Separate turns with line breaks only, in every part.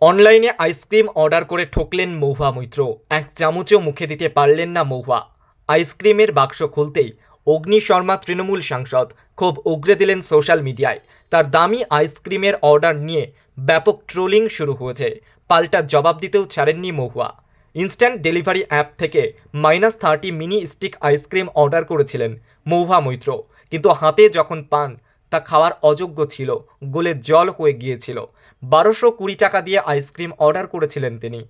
অনলাইনে ice cream order করে ঠকলেন মহুয়া মৈত্র। এক চামচও মুখে দিতে পারলেন না মহুয়া। আইসক্রিমের বাক্স খুলতেই অগ্নি শর্মা তৃণমূল সাংসদ খুব উগরে দিলেন সোশ্যাল মিডিয়ায়। তার দামি আইসক্রিমের অর্ডার নিয়ে ব্যাপক ট্রোলিং শুরু হয়েছে। পাল্টা জবাব দিতেও ছাড়েননি মহুয়া। ইনস্ট্যান্ট ডেলিভারি অ্যাপ থেকে -30 মিনি স্টিক আইসক্রিম অর্ডার করেছিলেন মহুয়া মৈত্র, কিন্তু হাতে যখন পান তা খাওয়ার অযোগ্য ছিল, গলে জল হয়ে গিয়েছিল। 1220 টাকা দিয়ে আইসক্রিম অর্ডার করেছিলেন তিনি।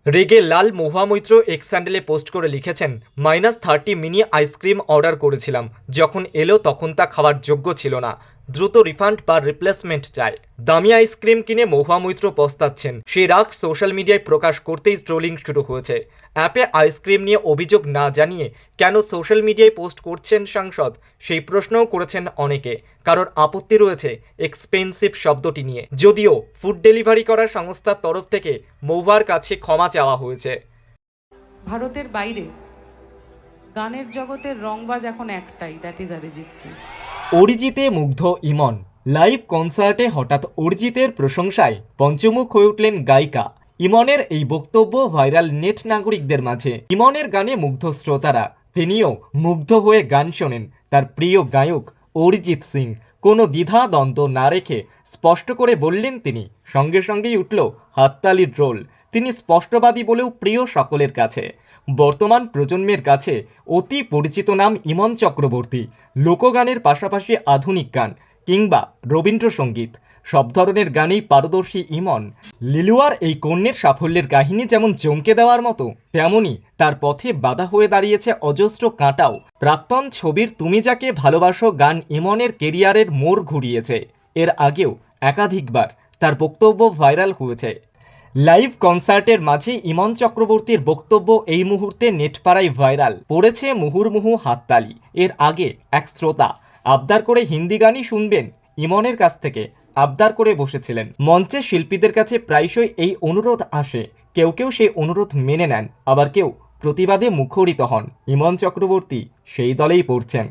রেগে লাল মহুয়া মৈত্র এক্স হ্যান্ডেলে পোস্ট করে লিখেছেন, -30 মিনি আইসক্রিম অর্ডার করেছিলাম, যখন এলো তখন তা খাওয়ার যোগ্য ছিল না, দ্রুত রিফান্ড বা রিপ্লেসমেন্ট চাই। দামি আইসক্রিম কিনে মহুয়া মৈত্র পস্তাচ্ছেন, সেই রাগ সোশ্যাল মিডিয়ায় প্রকাশ করতেই ট্রোলিং শুরু হয়েছে। অ্যাপে আইসক্রিম নিয়ে অভিযোগ না জানিয়ে কেন সোশ্যাল মিডিয়ায় পোস্ট করছেন সাংসদ, সেই প্রশ্নও করেছেন অনেকে। কারোর আপত্তি রয়েছে এক্সপেন্সিভ শব্দটি নিয়ে। যদিও ফুড ডেলিভারি করার সংস্থার তরফ থেকে মহুয়ার কাছে ক্ষমা চাওয়া হয়েছে।
ভারতের বাইরে গানের জগতের রংবাজ এখন একটাই, দ্যাট ইজ অরিজিৎ সিং।
অরিজিতে মুগ্ধ ইমন। লাইভ কনসার্টে হঠাৎ অরিজিতের প্রশংসায় পঞ্চমুখ হয়ে উঠলেন গায়িকা। ইমনের এই বক্তব্য ভাইরাল নেট নাগরিকদের মাঝে। ইমনের গানে মুগ্ধ শ্রোতারা, তিনিও মুগ্ধ হয়ে গান শোনেন তার প্রিয় গায়ক অরিজিৎ সিং। কোনো দ্বিধা দ্বন্দ্ব না রেখে স্পষ্ট করে বললেন তিনি। সঙ্গে সঙ্গেই উঠল হাততালির রোল। তিনি স্পষ্টবাদী বলেও প্রিয় সকলের কাছে। বর্তমান প্রজন্মের কাছে অতি পরিচিত নাম ইমন চক্রবর্তী। লোকগানের পাশাপাশি আধুনিক গান কিংবা রবীন্দ্রসঙ্গীত সব ধরনের গানেই পারদর্শী ইমন। লিলুয়ার এই কন্যের সাফল্যের কাহিনী যেমন চমকে দেওয়ার মতো, তেমনই তার পথে বাধা হয়ে দাঁড়িয়েছে অজস্র কাঁটাও। প্রাক্তন ছবির তুমি যাকে ভালোবাসো গান ইমনের কেরিয়ারের মোড় ঘুরিয়েছে। এর আগেও একাধিকবার তার বক্তব্য ভাইরাল হয়েছে। লাইভ কনসার্টের মাঝে ইমন চক্রবর্তীর বক্তব্য এই মুহূর্তে নেটপাড়ায় ভাইরাল। পড়েছে মুহুর্মুহু হাততালি। এর আগে এক শ্রোতা আবদার করে হিন্দি গানই শুনবেন ইমনের কাছ থেকে আবদার করে বসেছিলেন। মঞ্চে শিল্পীদের কাছে প্রায়শই এই অনুরোধ আসে। কেউ কেউ সেই অনুরোধ মেনে নেন, আবার কেউ প্রতিবাদে মুখরিত হন। ইমন চক্রবর্তী সেই দলেই পড়ছেন।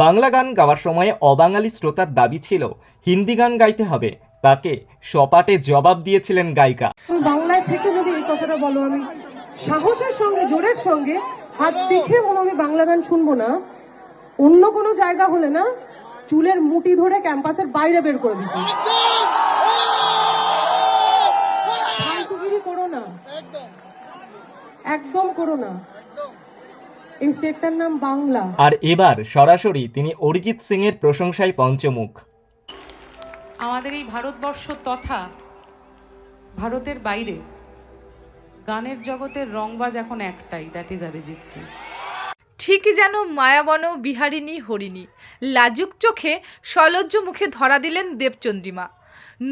বাংলা গান গাওয়ার সময় অবাঙালি শ্রোতার দাবি ছিল হিন্দি গান গাইতে হবে। তাকে সপাটে জবাব দিয়েছিলেন গায়িকা।
বাংলায় থেকে যদি এই কথাটা বলো, আমি সাহসের সঙ্গে জোরের সঙ্গে হাত দেখে বলো আমি বাংলা গান শুনবো না, অন্য কোনো জায়গা হলে না চুলের মুঠি ধরে ক্যাম্পাসের বাইরে বের করে দিত। ফালতুগিরি করো না, একদম করো না। এই স্টেটটার নাম বাংলা।
আর এবার সরাসরি তিনি অরিজিৎ সিং এর প্রশংসায় পঞ্চমুখ।
আমাদের এই ভারতবর্ষ তথা ভারতের বাইরে গানের জগতের রংবাজ এখন একটাই, দ্যাট ইজ অরিজিৎ সিং।
ঠিক যেন মায়াবন বিহারিণী হরিণী, লাজুক চোখে সলজ্জ মুখে ধরা দিলেন দেবচন্দ্রিমা।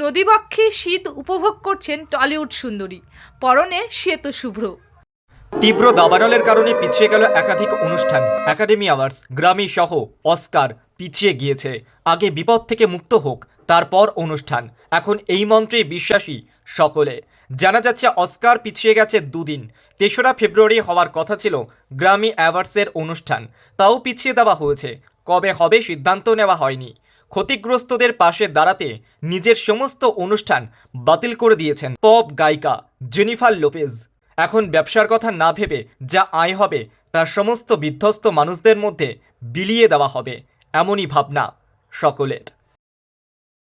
নদীবক্ষে শীত উপভোগ করছেন টলিউড সুন্দরী, পরনে শ্বেত শুভ্র।
তীব্র দাবানলের কারণে পিছিয়ে গেল একাধিক অনুষ্ঠান। একাডেমি অ্যাওয়ার্ডস, গ্রামি সহ অস্কার পিছিয়ে গিয়েছে। আগে বিপদ থেকে মুক্ত হোক, তারপর অনুষ্ঠান। এখন এই মন্ত্রে বিশ্বাসী সকলে। জানা যাচ্ছে অস্কার পিছিয়ে গেছে দুদিন। 3রা ফেব্রুয়ারি হওয়ার কথা ছিল গ্রামি অ্যাওয়ার্ডসের অনুষ্ঠান, তাও পিছিয়ে দেওয়া হয়েছে। কবে হবে সিদ্ধান্ত নেওয়া হয়নি। ক্ষতিগ্রস্তদের পাশে দাঁড়াতে নিজের সমস্ত অনুষ্ঠান বাতিল করে দিয়েছেন পপ গায়িকা জেনিফার লোপেজ। এখন ব্যবসার কথা না ভেবে যা আয় হবে তা সমস্ত বিধ্বস্ত মানুষদের মধ্যে বিলিয়ে দেওয়া হবে, এমনই ভাবনা সকলের।